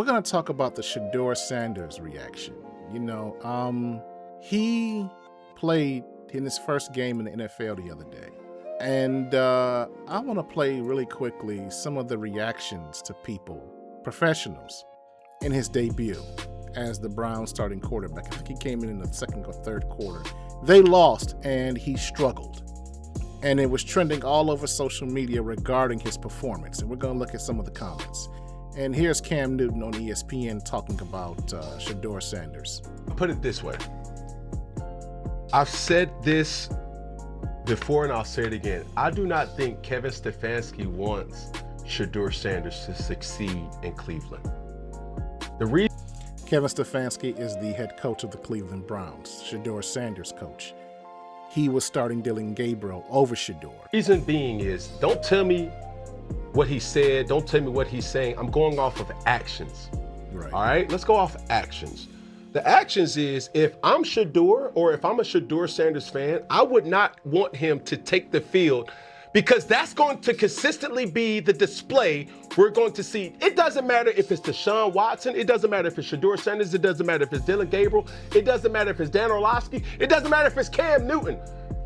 we're going to talk about the Shedeur Sanders reaction. He played in his first game in the NFL the other day. And I want to play really quickly some of the reactions to people, professionals, in his debut as the Browns starting quarterback. I think he came in the second or third quarter. They lost and he struggled. And it was trending all over social media regarding his performance. And we're going to look at some of the comments. And here's Cam Newton on ESPN talking about Shedeur Sanders. Put it this way. I've said this before and I'll say it again. I do not think Kevin Stefanski wants Shedeur Sanders to succeed in Cleveland. The reason Kevin Stefanski is the head coach of the Cleveland Browns, Shedeur Sanders' coach. He was starting Dillon Gabriel over Shedeur. Reason being is, don't tell me what he said, don't tell me what he's saying. I'm going off of actions. Right. All right, let's go off actions. The actions is, if I'm Shedeur or if I'm a Shedeur Sanders fan, I would not want him to take the field, because that's going to consistently be the display we're going to see. It doesn't matter if it's Deshaun Watson. It doesn't matter if it's Shedeur Sanders. It doesn't matter if it's Dillon Gabriel. It doesn't matter if it's Dan Orlovsky. It doesn't matter if it's Cam Newton.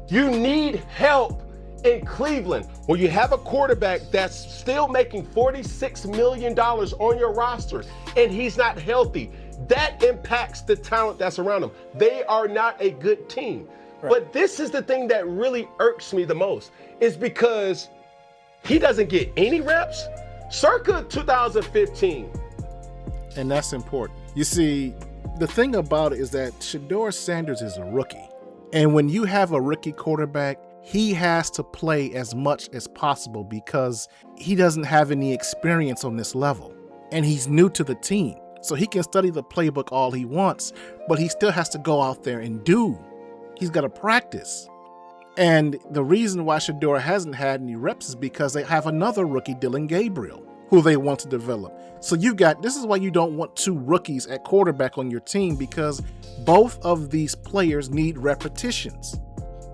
You need help in Cleveland. When you have a quarterback that's still making $46 million on your roster and he's not healthy, that impacts the talent that's around him. They are not a good team. Right. But this is the thing that really irks me the most, is because he doesn't get any reps circa 2015. And that's important. You see, the thing about it is that Shedeur Sanders is a rookie. And when you have a rookie quarterback, he has to play as much as possible because he doesn't have any experience on this level. And he's new to the team. So he can study the playbook all he wants, but he still has to go out there and do. He's got to practice. And the reason why Shedeur hasn't had any reps is because they have another rookie, Dillon Gabriel, who they want to develop. So this is why you don't want two rookies at quarterback on your team, because both of these players need repetitions.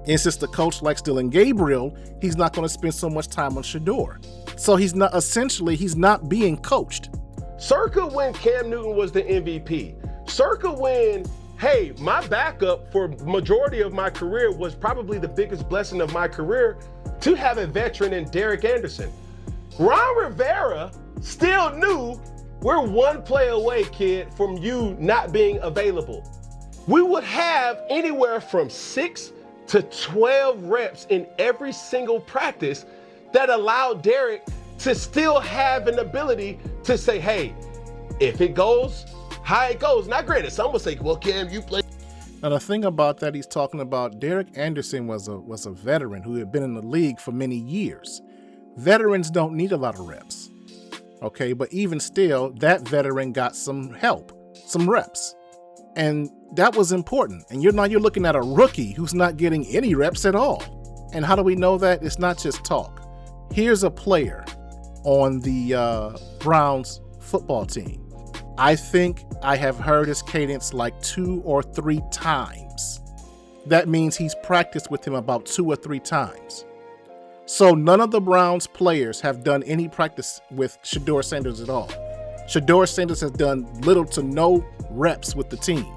And since the coach likes Dillon Gabriel, he's not going to spend so much time on Shedeur. So he's not being coached. Circa when Cam Newton was the MVP, circa when, hey, my backup for majority of my career was probably the biggest blessing of my career to have a veteran in Derek Anderson. Ron Rivera still knew, we're one play away, kid, from you not being available. We would have anywhere from 6 to 12 reps in every single practice that allowed Derek to still have an ability to say, hey, if it goes, how it goes. Not granted, some will say, well, Cam, you play. Now, the thing about that he's talking about, Derek Anderson was a veteran who had been in the league for many years. Veterans don't need a lot of reps, okay? But even still, that veteran got some help, some reps. And that was important. And you're looking at a rookie who's not getting any reps at all. And how do we know that? It's not just talk. Here's a player on the Browns football team. I think I have heard his cadence like 2 or 3 times. That means he's practiced with him about 2 or 3 times. So none of the Browns players have done any practice with Shedeur Sanders at all. Shedeur Sanders has done little to no reps with the team.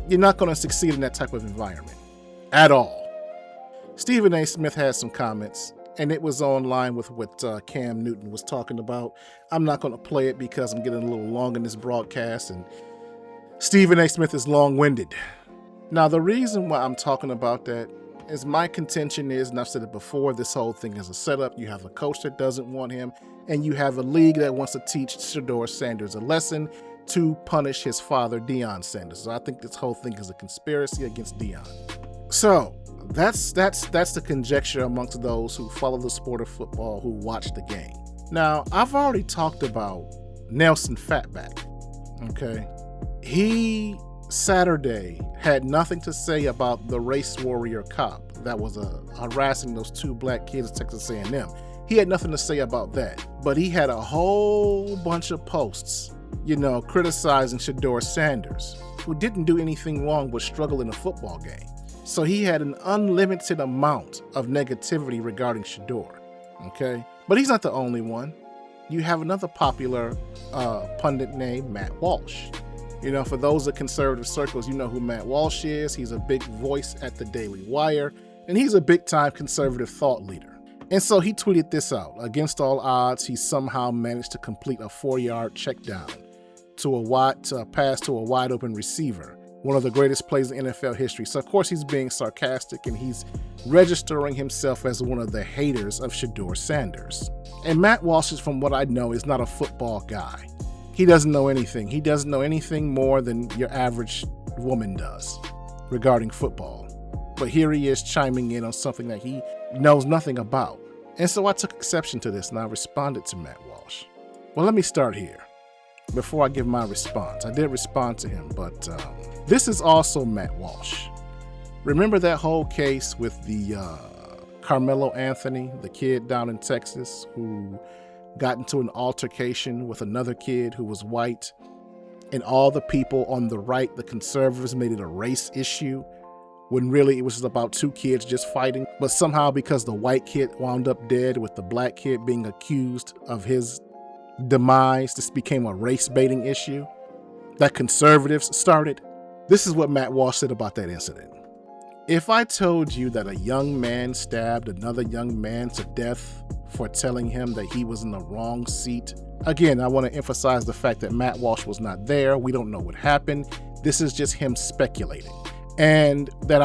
You're not going to succeed in that type of environment at all. Stephen A. Smith has some comments, and it was online with what Cam Newton was talking about. I'm not going to play it because I'm getting a little long in this broadcast, and Stephen A. Smith is long-winded. Now, the reason why I'm talking about that is my contention is, and I've said it before, this whole thing is a setup. You have a coach that doesn't want him, and you have a league that wants to teach Shedeur Sanders a lesson to punish his father, Deion Sanders. So I think this whole thing is a conspiracy against Deion. So that's the conjecture amongst those who follow the sport of football, who watch the game. Now, I've already talked about Nelson Fatback, okay? He, Saturday, had nothing to say about the race warrior cop that was harassing those 2 black kids at Texas A&M. He had nothing to say about that, but he had a whole bunch of posts, criticizing Shedeur Sanders, who didn't do anything wrong but struggle in a football game. So he had an unlimited amount of negativity regarding Shedeur, okay? But he's not the only one. you have another popular pundit named Matt Walsh. For those of conservative circles, you know who Matt Walsh is. He's a big voice at the Daily Wire, and he's a big-time conservative thought leader. And so he tweeted this out. Against all odds, he somehow managed to complete a 4-yard check down to a pass to a wide-open receiver, one of the greatest plays in NFL history. So, of course, he's being sarcastic, and he's registering himself as one of the haters of Shedeur Sanders. And Matt Walsh, from what I know, is not a football guy. He doesn't know anything. He doesn't know anything more than your average woman does regarding football. But here he is chiming in on something that he knows nothing about. And so I took exception to this and I responded to Matt Walsh. Well, let me start here before I give my response. I did respond to him, but this is also Matt Walsh. Remember that whole case with the Carmelo Anthony, the kid down in Texas who got into an altercation with another kid who was white, and all the people on the right, the conservatives, made it a race issue when really it was just about two kids just fighting. But somehow, because the white kid wound up dead with the black kid being accused of his demise, this became a race baiting issue that conservatives started. This is what Matt Walsh said about that incident. If I told you that a young man stabbed another young man to death for telling him that he was in the wrong seat, again, I want to emphasize the fact that Matt Walsh was not there. We don't know what happened. This is just him speculating. And then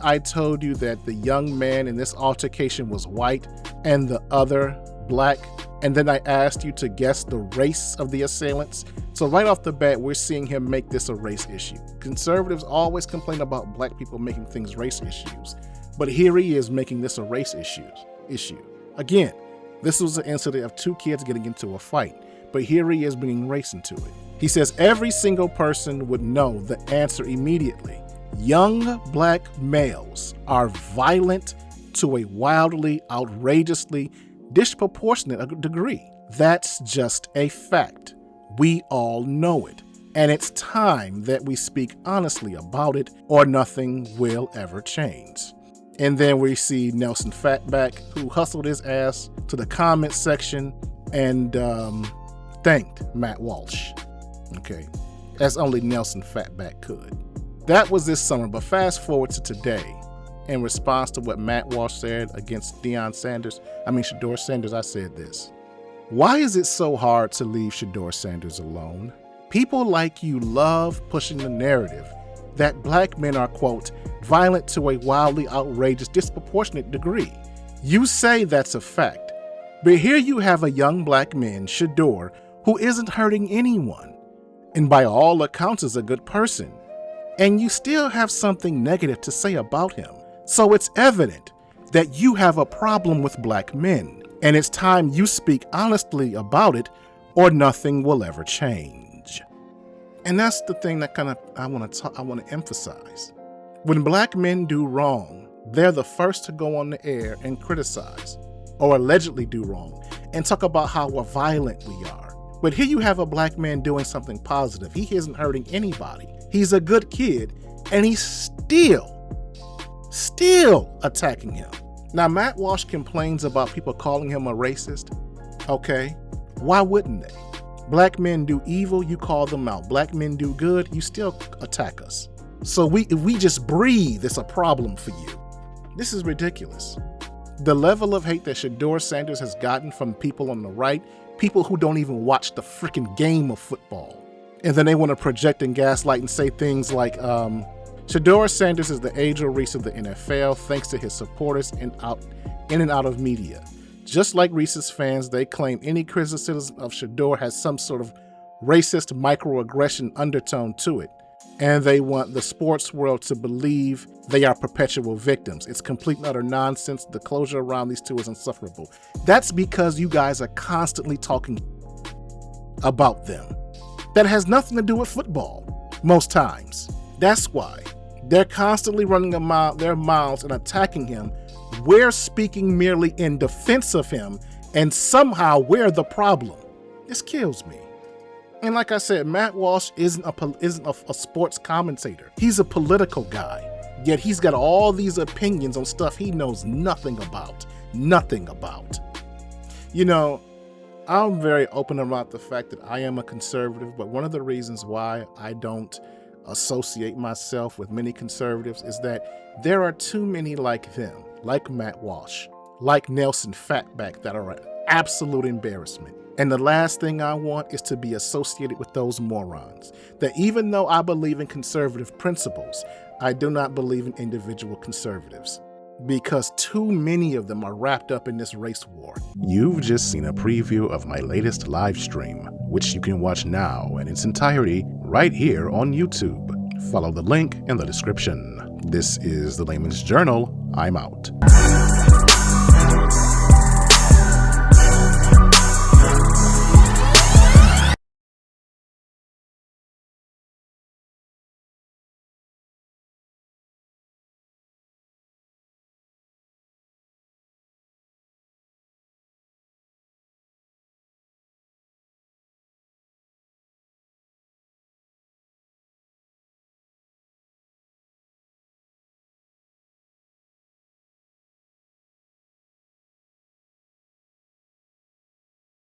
I told you that the young man in this altercation was white and the other black. And then I asked you to guess the race of the assailants. So right off the bat, we're seeing him make this a race issue. Conservatives always complain about black people making things race issues, but here he is making this a race issue. Again, this was an incident of two kids getting into a fight, but here he is bringing race into it. He says every single person would know the answer immediately. Young black males are violent to a wildly, outrageously disproportionate degree. That's just a fact. We all know it. And it's time that we speak honestly about it, or nothing will ever change. And then we see Nelson Fatback, who hustled his ass to the comment section and thanked Matt Walsh. Okay, as only Nelson Fatback could. That was this summer, but fast forward to today. In response to what Matt Walsh said against Shedeur Sanders, I said this. Why is it so hard to leave Shedeur Sanders alone? People like you love pushing the narrative that black men are, quote, violent to a wildly outrageous, disproportionate degree. You say that's a fact, but here you have a young black man, Shedeur, who isn't hurting anyone, and by all accounts is a good person, and you still have something negative to say about him. So it's evident that you have a problem with black men, and it's time you speak honestly about it, or nothing will ever change. And that's the thing that I want to emphasize. When black men do wrong, they're the first to go on the air and criticize, or allegedly do wrong, and talk about how violent we are. But here you have a black man doing something positive. He isn't hurting anybody. He's a good kid, and he's still attacking him. Now, Matt Walsh complains about people calling him a racist. Okay, why wouldn't they? Black men do evil, you call them out. Black men do good, you still attack us. So if we just breathe, it's a problem for you. This is ridiculous. The level of hate that Shedeur Sanders has gotten from people on the right, people who don't even watch the freaking game of football. And then they want to project and gaslight and say things like, Shedeur Sanders is the Angel Reese of the NFL thanks to his supporters in and out of media. Just like Reese's fans, they claim any criticism of Shedeur has some sort of racist microaggression undertone to it. And they want the sports world to believe they are perpetual victims. It's complete and utter nonsense. The closure around these two is insufferable. That's because you guys are constantly talking about them. That has nothing to do with football, most times. That's why. They're constantly running their mouths and attacking him. We're speaking merely in defense of him, and somehow we're the problem. This kills me. And like I said, Matt Walsh isn't a sports commentator. He's a political guy. Yet he's got all these opinions on stuff he knows nothing about. Nothing about. I'm very open about the fact that I am a conservative, but one of the reasons why I don't associate myself with many conservatives is that there are too many like them, like Matt Walsh, like Nelson Fatback, that are an absolute embarrassment. And the last thing I want is to be associated with those morons. That even though I believe in conservative principles, I do not believe in individual conservatives, because too many of them are wrapped up in this race war. You've just seen a preview of my latest live stream, which you can watch now in its entirety right here on YouTube. Follow the link in the description. This is the Layman's Journal. I'm out.